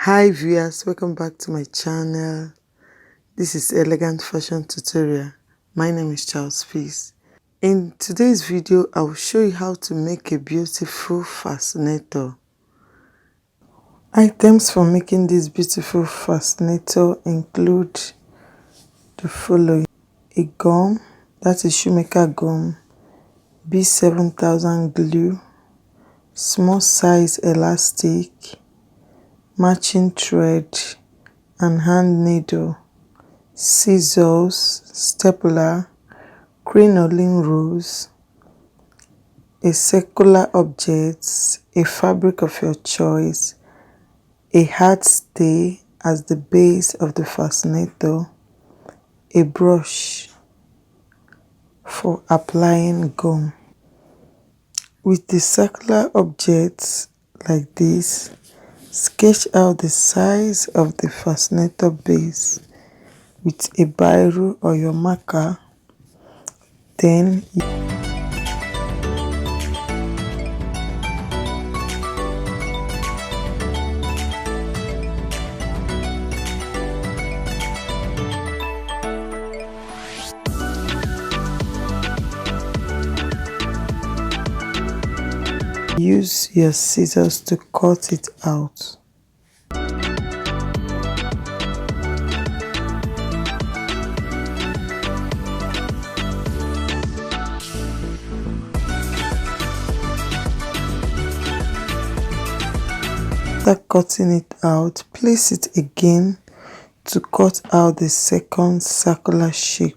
Hi viewers, welcome back to my channel. This is Elegant Fashion Tutorial. My name is Charles Peace. In today's video, I will show you how to make a beautiful fascinator. Items for making this beautiful fascinator include the following: a gum, that is shoemaker gum, B7000 glue, small size elastic, matching thread and hand needle, scissors, stapler, crinoline rose, a circular object, a fabric of your choice, a hard stay as the base of the fascinator, a brush for applying gum. With the circular objects like this, sketch out the size of the fascinator base with a biro or your marker. Then use your scissors to cut it out. After cutting it out, place it again to cut out the second circular shape.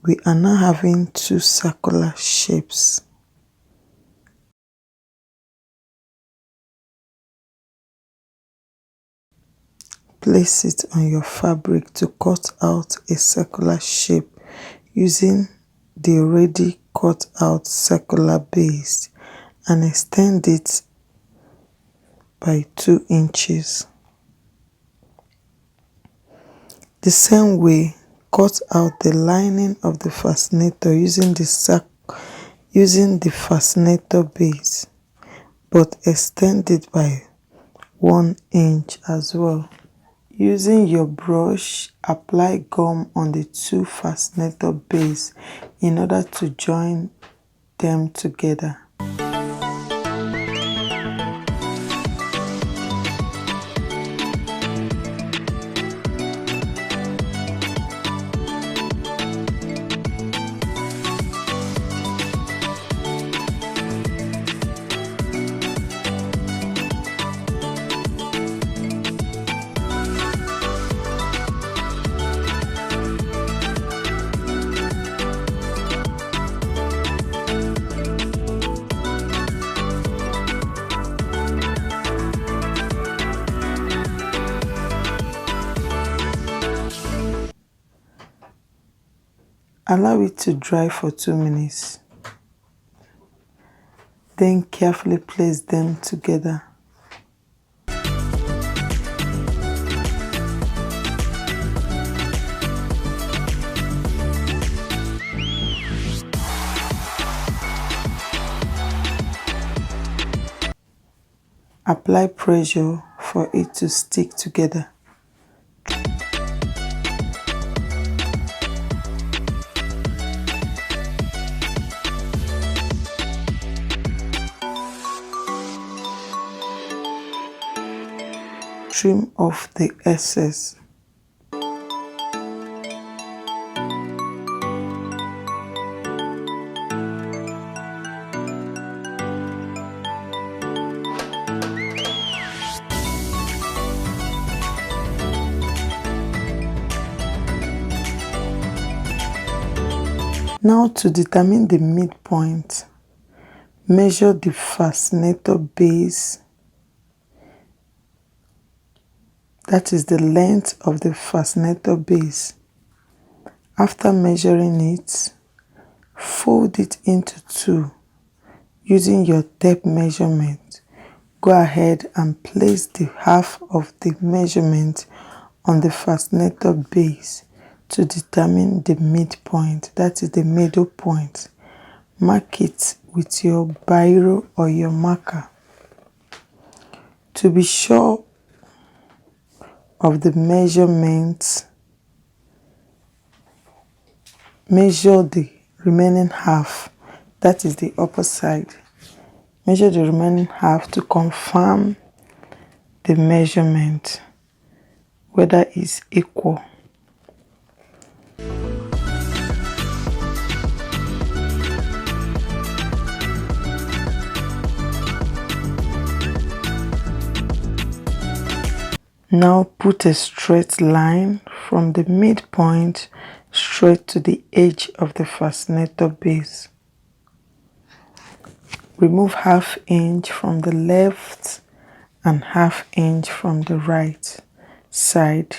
We are now having two circular shapes. Place it on your fabric to cut out a circular shape using the already cut out circular base and extend it by 2 inches. The same way, cut out the lining of the fascinator using the fascinator base, but extend it by 1 inch as well. Using your brush, apply gum on the two fascinator base in order to join them together. Allow it to dry for 2 minutes. Then carefully place them together. Apply pressure for it to stick together. Trim off the excess. Now to determine the midpoint, measure the fascinator base, that is the length of the fascinator base. After measuring it, Fold it into two. Using your tape measurement, go ahead and place the half of the measurement on the fascinator base to determine the midpoint, that is the middle point. Mark it with your biro or your marker. To be sure of the measurements, measure the remaining half, that is the upper side. Measure the remaining half to confirm the measurement, whether it's equal. Now put a straight line from the midpoint straight to the edge of the fascinator base. Remove ½ inch from the left and ½ inch from the right side.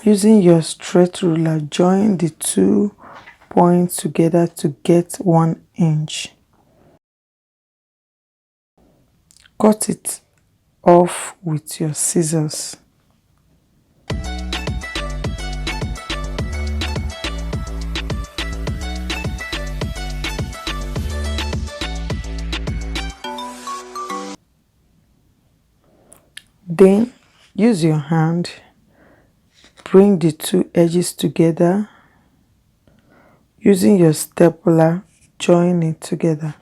Using your straight ruler, join the 2 points together to get 1 inch. Cut it off with your scissors. Then use your hand, bring the 2 edges together. Using your stapler, join it together.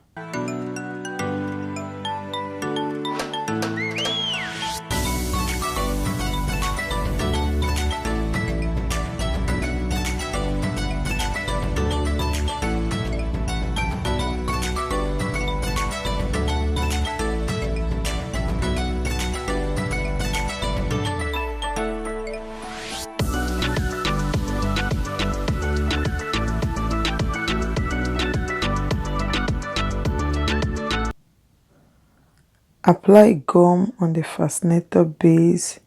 Apply gum on the fascinator base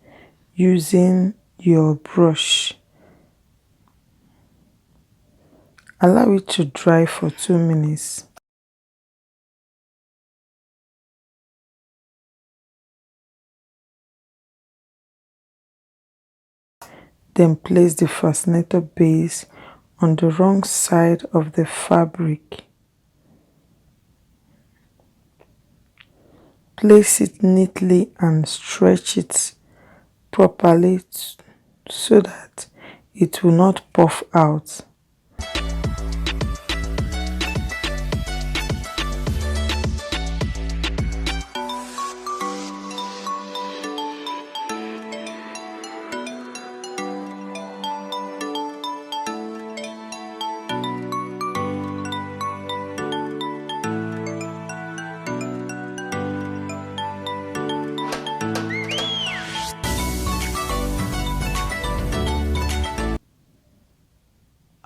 using your brush. Allow it to dry for 2 minutes. Then place the fascinator base on the wrong side of the fabric. Place it neatly and stretch it properly so that it will not puff out.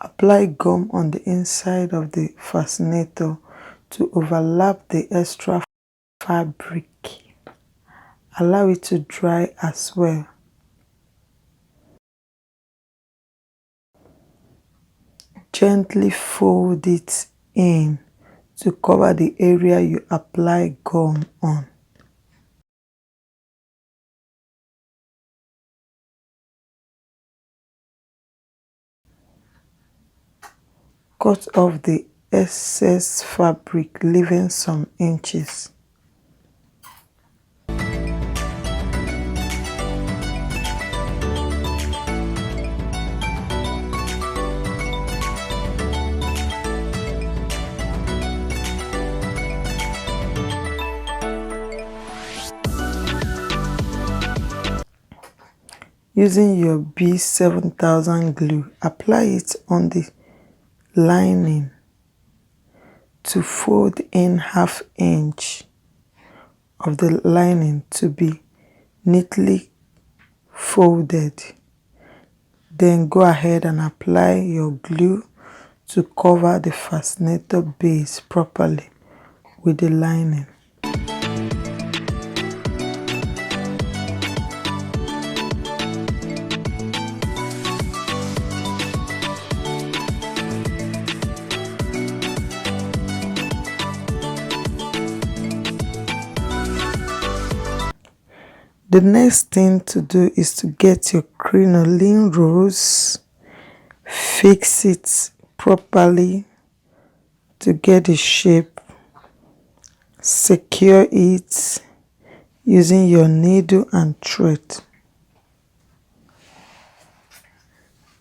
Apply gum on the inside of the fascinator to overlap the extra fabric. Allow it to dry as well. Gently fold it in to cover the area you apply gum on. Cut off the excess fabric, leaving some inches. Using your B7000 glue, apply it on the lining to fold in ½ inch of the lining to be neatly folded. Then go ahead and apply your glue to cover the fascinator base properly with the lining. The next thing to do is to get your crinoline rose, fix it properly to get the shape, secure it using your needle and thread.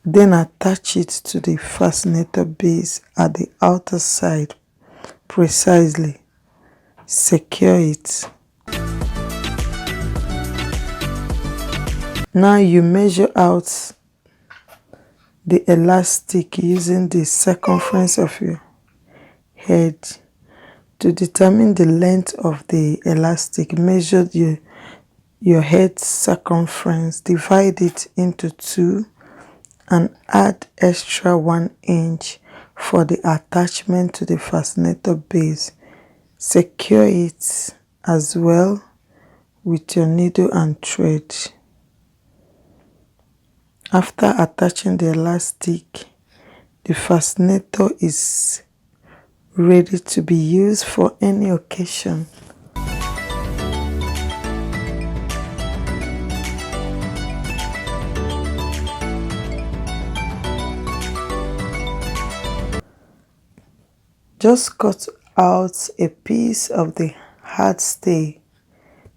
Then attach it to the fascinator base at the outer side precisely. Secure it. Now you measure out the elastic using the circumference of your head. To determine the length of the elastic, measure your head circumference, divide it into 2 and add extra 1 inch for the attachment to the fascinator base. Secure it as well with your needle and thread. After attaching the elastic, the fascinator is ready to be used for any occasion. Just cut out a piece of the hard stay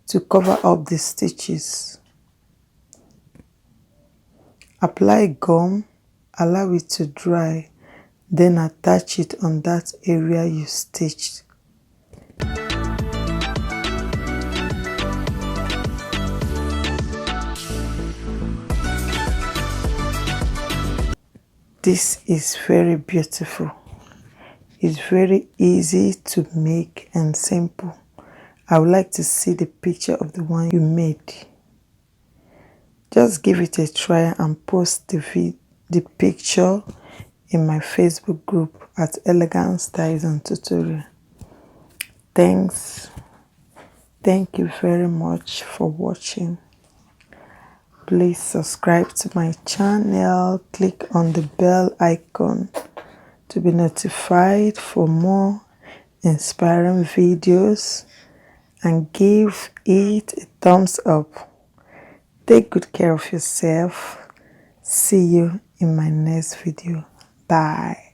to cover up the stitches. Apply gum, allow it to dry, then attach it on that area you stitched. This is very beautiful. It's very easy to make and simple. I would like to see the picture of the one you made. Just give it a try and post the picture in my Facebook group at Elegant Styles and Tutorial. Thanks. Thank you very much for watching. Please subscribe to my channel. Click on the bell icon to be notified for more inspiring videos and give it a thumbs up. Take good care of yourself. See you in my next video. Bye.